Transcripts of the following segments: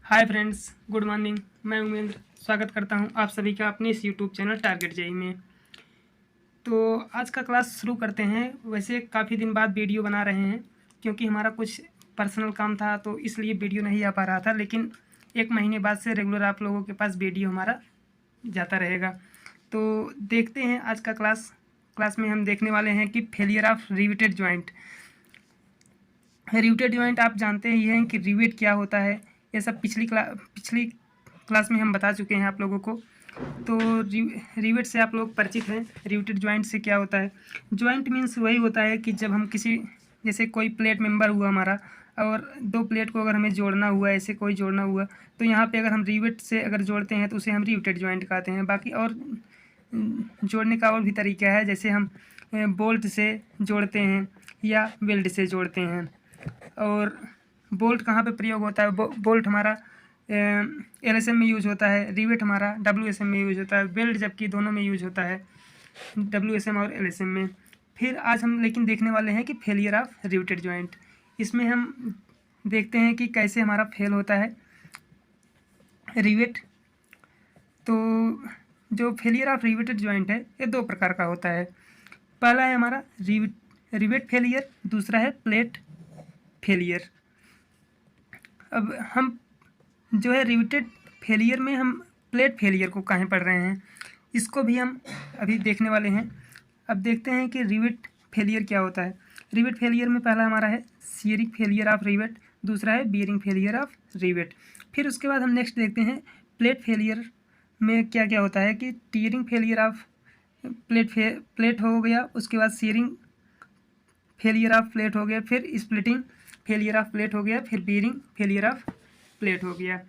Hi friends, good morning. मैं उमेंद्र स्वागत करता हूं आप सभी का अपने इस यूट्यूब चैनल टारगेट जेई में। तो आज का क्लास शुरू करते हैं। वैसे काफ़ी दिन बाद वीडियो बना रहे हैं क्योंकि हमारा कुछ पर्सनल काम था, तो इसलिए वीडियो नहीं आ पा रहा था। लेकिन 1 महीने बाद से रेगुलर आप लोगों के पास वीडियो हमारा जाता रहेगा। तो देखते हैं आज का क्लास में हम देखने वाले हैं कि failure of riveted joint. Riveted joint आप जानते ही हैं कि रिवेट क्या होता है। ये सब पिछली क्लास में हम बता चुके हैं आप लोगों को। तो रिवेट से आप लोग परिचित हैं। रिवेटेड जॉइंट से क्या होता है? जॉइंट मीन्स वही होता है कि जब हम किसी, जैसे कोई प्लेट मेंबर हुआ हमारा और दो प्लेट को अगर हमें जोड़ना हुआ, ऐसे कोई जोड़ना हुआ, तो यहाँ पे अगर हम रिवेट से अगर जोड़ते हैं तो उसे हम रिवेटेड जॉइंट कहते हैं। बाकी और जोड़ने का और भी तरीका है, जैसे हम बोल्ट से जोड़ते हैं या वेल्ड से जोड़ते हैं। और बोल्ट कहाँ पे प्रयोग होता है? बोल्ट हमारा एलएसएम में यूज होता है, रिवेट हमारा डब्ल्यूएसएम में यूज होता है, वेल्ड जबकि दोनों में यूज होता है, डब्ल्यूएसएम और एलएसएम में। फिर आज हम लेकिन देखने वाले हैं कि फेलियर ऑफ रिवेटेड जॉइंट। इसमें हम देखते हैं कि कैसे हमारा फेल होता है रिवेट। तो जो फेलियर ऑफ रिवेटेड जॉइंट है ये दो प्रकार का होता है। पहला है हमारा रिवेट फेलियर, दूसरा है प्लेट फेलियर। अब हम जो है रिवेटेड फेलियर में हम प्लेट फेलियर को कहाँ पढ़ रहे हैं, इसको भी हम अभी देखने वाले हैं। अब देखते हैं कि रिवेट फेलियर क्या होता है। रिवेट फेलियर में पहला हमारा है शियरिंग फेलियर ऑफ रिवेट, दूसरा है बियरिंग फेलियर ऑफ रिवेट। फिर उसके बाद हम नेक्स्ट देखते हैं प्लेट फेलियर में क्या क्या होता है कि टीयरिंग फेलियर ऑफ प्लेट हो गया, उसके बाद शियरिंग फेलियर ऑफ प्लेट हो गया, फिर स्प्लिटिंग फेलियर ऑफ प्लेट हो गया, फिर बियरिंग फेलियर ऑफ प्लेट हो गया।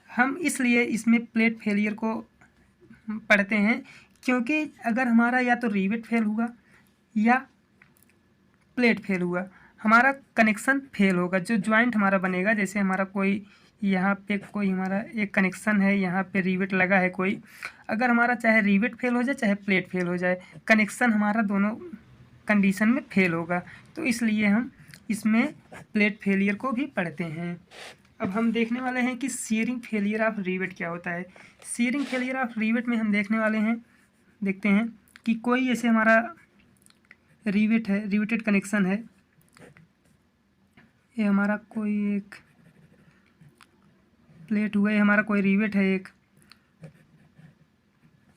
हम इसलिए इसमें प्लेट फेलियर को पढ़ते हैं क्योंकि अगर हमारा या तो रिवेट फेल हुआ या प्लेट फेल हुआ, हमारा कनेक्शन फेल होगा। जो ज्वाइंट हमारा बनेगा, जैसे हमारा कोई यहाँ पे कोई हमारा एक कनेक्शन है, यहाँ पे रिवेट लगा है कोई, अगर हमारा चाहे रिवेट फेल हो जाए चाहे प्लेट फेल हो जाए, कनेक्शन हमारा दोनों कंडीशन में फेल होगा। तो इसलिए हम इसमें प्लेट फेलियर को भी पढ़ते हैं। अब हम देखने वाले हैं कि शियरिंग फेलियर ऑफ रिवेट क्या होता है। शियरिंग फेलियर ऑफ रिवेट में हम देखने वाले हैं, देखते हैं कि कोई ऐसे हमारा रिवेट है, रिवेटेड कनेक्शन है, ये हमारा कोई एक प्लेट हुआ, ये हमारा कोई रिवेट है एक,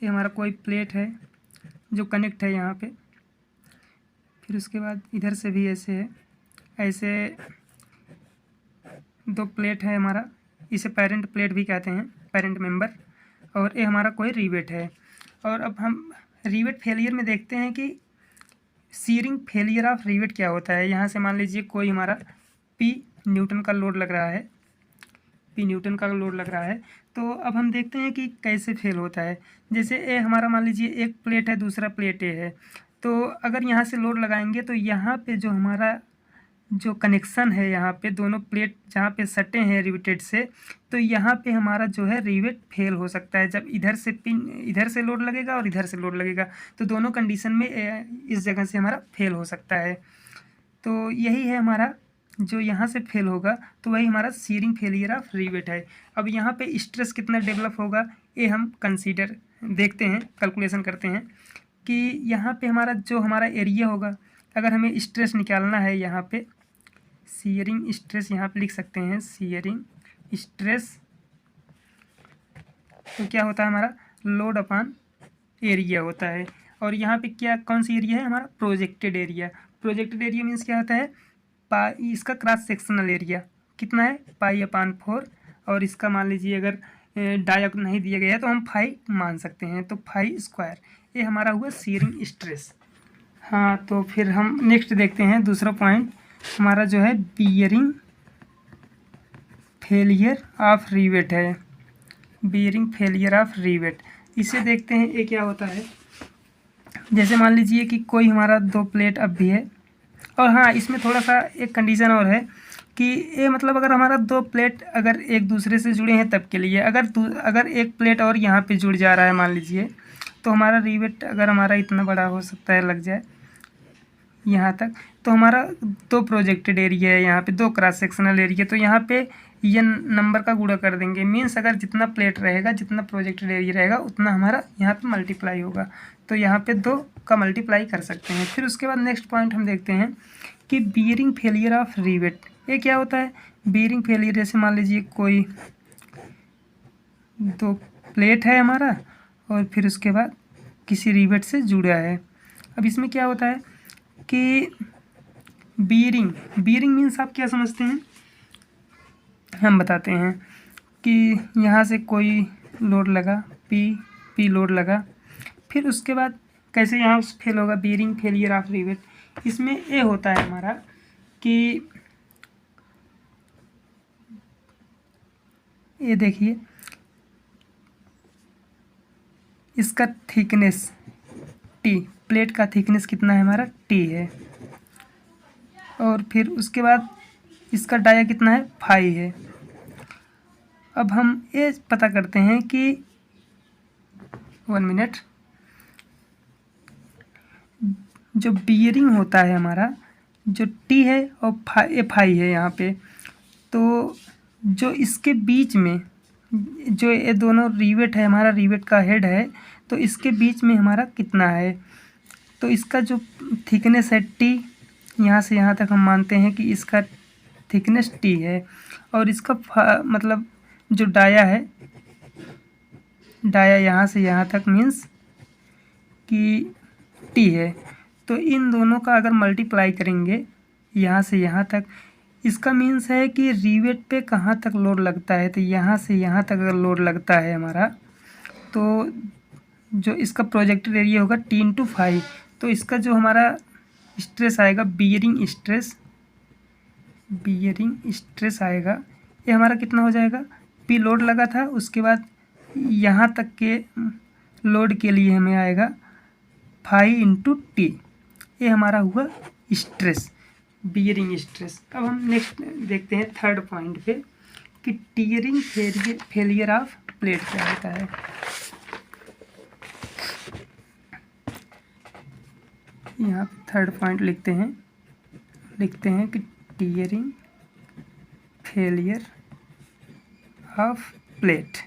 ये हमारा कोई प्लेट है जो कनेक्ट है यहाँ पे। फिर उसके बाद इधर से भी ऐसे है, ऐसे दो प्लेट है हमारा, इसे पेरेंट प्लेट भी कहते हैं, पेरेंट मेंबर। और ये हमारा कोई रिवेट है। और अब हम रिवेट फेलियर में देखते हैं कि शियरिंग फेलियर ऑफ रिवेट क्या होता है। यहाँ से मान लीजिए कोई हमारा पी न्यूटन का लोड लग रहा है, पी न्यूटन का लोड लग रहा है। तो अब हम देखते हैं कि कैसे फेल होता है। जैसे ए हमारा मान लीजिए एक प्लेट है, दूसरा प्लेट ए है, तो अगर यहाँ से लोड लगाएंगे तो यहाँ पे जो हमारा जो कनेक्शन है, यहाँ पे दोनों प्लेट जहाँ पे सटे हैं रिवेटेड से, तो यहाँ पे हमारा जो है रिवेट फेल हो सकता है। जब इधर से पिन, इधर से लोड लगेगा और इधर से लोड लगेगा, तो दोनों कंडीशन में इस जगह से हमारा फेल हो सकता है। तो यही है हमारा जो यहाँ से फेल होगा, तो वही हमारा शियरिंग फेलियर ऑफ रिवेट है। अब यहाँ पे स्ट्रेस कितना डेवलप होगा ये हम कंसीडर देखते हैं, कैलकुलेशन करते हैं कि यहाँ पे हमारा जो हमारा एरिया होगा, अगर हमें स्ट्रेस निकालना है, यहाँ पे शियरिंग स्ट्रेस यहाँ पे लिख सकते हैं, शियरिंग स्ट्रेस तो क्या होता है हमारा लोड अपॉन एरिया होता है। और यहाँ पे क्या कौन सी एरिया है हमारा? Projected area. Projected area means क्या होता है? इसका क्रॉस सेक्शनल एरिया कितना है? π/4। और इसका मान लीजिए अगर डायक नहीं दिया गया है तो हम 5 मान सकते हैं, तो 5²। ये हमारा हुआ शियरिंग स्ट्रेस। हाँ, तो फिर हम नेक्स्ट देखते हैं दूसरा पॉइंट हमारा जो है बियरिंग फेलियर ऑफ रिवेट है। बियरिंग फेलियर ऑफ रिवेट, इसे देखते हैं ये क्या होता है। जैसे मान लीजिए कि कोई हमारा दो प्लेट अब भी है, और हाँ इसमें थोड़ा सा एक कंडीशन और है कि ये मतलब अगर हमारा दो प्लेट अगर एक दूसरे से जुड़े हैं तब के लिए, अगर एक प्लेट और यहाँ पे जुड़ जा रहा है मान लीजिए, तो हमारा रिवेट अगर हमारा इतना बड़ा हो सकता है लग जाए, यहाँ तक, तो हमारा 2 प्रोजेक्टेड एरिया है, यहाँ पे 2 क्रॉस सेक्शनल एरिया, तो यहाँ पे ये नंबर का गुणा कर देंगे। मीन्स अगर जितना प्लेट रहेगा, जितना प्रोजेक्टेड एरिया रहेगा, उतना हमारा यहाँ पे मल्टीप्लाई होगा। तो यहाँ पे 2 का मल्टीप्लाई कर सकते हैं। फिर उसके बाद नेक्स्ट पॉइंट हम देखते हैं कि बियरिंग फेलियर ऑफ रिवेट। ये क्या होता है? बियरिंग फेलियर, जैसे मान लीजिए कोई 2 प्लेट है हमारा और फिर उसके बाद किसी रिवेट से जुड़ा है। अब इसमें क्या होता है कि बियरिंग मीन्स आप क्या समझते हैं, हम बताते हैं कि यहाँ से कोई लोड लगा, पी लोड लगा, फिर उसके बाद कैसे यहाँ फेल होगा, बियरिंग फेलियर ऑफ रिवेट। इसमें ये होता है हमारा कि ये देखिए, इसका थिकनेस टी, प्लेट का थिकनेस कितना है हमारा, टी है, और फिर उसके बाद इसका डाया कितना है, 5 है। अब हम ये पता करते हैं कि 1 मिनट, जो बियरिंग होता है हमारा, जो टी है और फाई है यहाँ पे, तो जो इसके बीच में जो ये दोनों रिवेट है, हमारा रिवेट का हेड है, तो इसके बीच में हमारा कितना है, तो इसका जो थिकनेस है टी, यहाँ से यहाँ तक हम मानते हैं कि इसका थिकनेस टी है, और इसका मतलब जो डाया है, डाया यहाँ से यहाँ तक मीन्स कि टी है। तो इन दोनों का अगर मल्टीप्लाई करेंगे यहाँ से यहाँ तक, इसका मीन्स है कि रिवेट पे कहाँ तक लोड लगता है, तो यहाँ से यहाँ तक अगर लोड लगता है हमारा, तो जो इसका प्रोजेक्टेड एरिया होगा T/5, तो इसका जो हमारा स्ट्रेस आएगा, बियरिंग स्ट्रेस आएगा, ये हमारा कितना हो जाएगा, पी लोड लगा था, उसके बाद यहाँ तक के लोड के लिए हमें आएगा 5/T, ये हमारा हुआ स्ट्रेस, बियरिंग स्ट्रेस। अब हम नेक्स्ट देखते हैं थर्ड पॉइंट पे कि टियरिंग फेलियर ऑफ प्लेट क्या होता है। यहाँ पे थर्ड पॉइंट लिखते हैं कि टियरिंग फेलियर ऑफ प्लेट,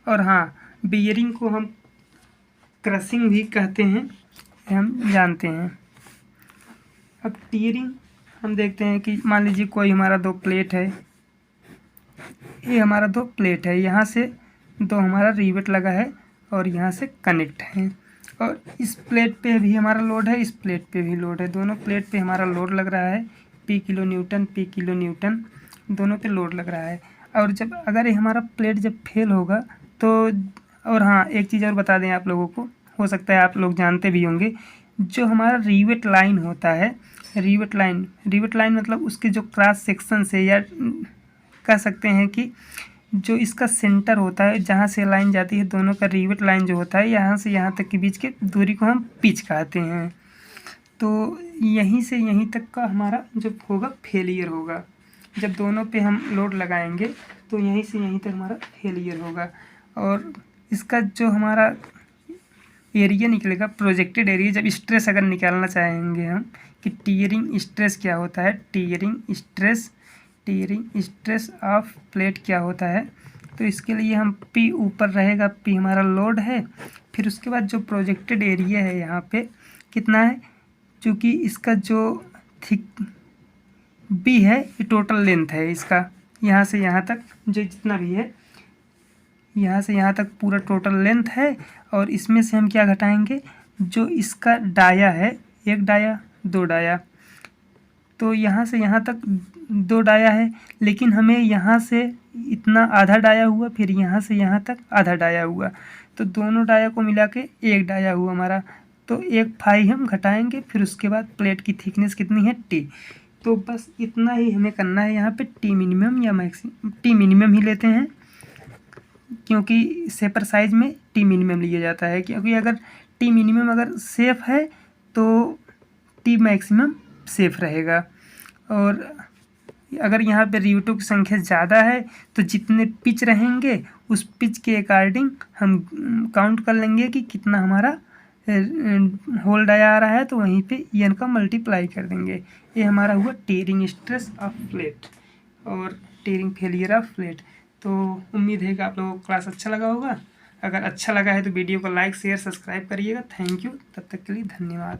और हाँ, बियरिंग को हम क्रशिंग भी कहते हैं, हम जानते हैं। अब टियरिंग हम देखते हैं कि मान लीजिए कोई हमारा 2 प्लेट है, ये हमारा 2 प्लेट है, यहाँ से 2 हमारा रिवेट लगा है और यहाँ से कनेक्ट है, और इस प्लेट पे भी हमारा लोड है, इस प्लेट पे भी लोड है, दोनों प्लेट पे हमारा लोड लग रहा है, P किलो न्यूटन दोनों पे लोड लग रहा है। और जब अगर ये हमारा प्लेट जब फेल होगा तो, और हाँ, एक चीज़ और बता दें आप लोगों को, हो सकता है आप लोग जानते भी होंगे, जो हमारा रिवेट लाइन होता है, रिवेट लाइन मतलब उसके जो क्रॉस सेक्शन से, या कह सकते हैं कि जो इसका सेंटर होता है, जहाँ से लाइन जाती है, दोनों का रिवेट लाइन जो होता है, यहाँ से यहाँ तक के बीच के दूरी को हम पिच कहते हैं। तो यहीं से यहीं तक का हमारा जो होगा फेलियर होगा, जब दोनों पे हम लोड लगाएंगे तो यहीं से यहीं तक हमारा फेलियर होगा। और इसका जो हमारा एरिया निकलेगा, प्रोजेक्टेड एरिया, जब स्ट्रेस अगर निकालना चाहेंगे हम कि टियरिंग स्ट्रेस क्या होता है, टियरिंग स्ट्रेस ऑफ प्लेट क्या होता है, तो इसके लिए हम P ऊपर रहेगा, P हमारा लोड है, फिर उसके बाद जो प्रोजेक्टेड एरिया है यहाँ पे कितना है, क्योंकि इसका जो थिक B है, ये टोटल लेंथ है इसका, यहाँ से यहाँ तक जो जितना भी है, यहाँ से यहाँ तक पूरा टोटल लेंथ है, और इसमें से हम क्या घटाएंगे, जो इसका डाया है, 1 डाया 2 डाया, तो यहाँ से यहाँ तक 2 डाया है, लेकिन हमें यहाँ से इतना आधा डाया हुआ, फिर यहाँ से यहाँ तक आधा डाया हुआ, तो दोनों डाया को मिला के 1 डाया हुआ हमारा, तो 1 फाई हम घटाएंगे, फिर उसके बाद प्लेट की थिकनेस कितनी है, T। तो बस इतना ही हमें करना है, यहाँ पे T मिनिमम या मैक्सिमम, T मिनिमम ही लेते हैं, क्योंकि सेपर साइज में T मिनिमम लिया जाता है, क्योंकि अगर T मिनिमम अगर सेफ़ है तो T मैक्सिमम सेफ़ रहेगा। और अगर यहाँ पे रिवेटों की संख्या ज़्यादा है तो जितने पिच रहेंगे उस पिच के अकॉर्डिंग हम काउंट कर लेंगे कि कितना हमारा होल डाया आ रहा है तो वहीं पे EN का मल्टीप्लाई कर देंगे। ये हमारा हुआ टीयरिंग स्ट्रेस ऑफ प्लेट और टीयरिंग फेलियर ऑफ प्लेट। तो उम्मीद है कि आप लोगों को क्लास अच्छा लगा होगा। अगर अच्छा लगा है तो वीडियो को लाइक शेयर सब्सक्राइब करिएगा। थैंक यू, तब तक के लिए धन्यवाद।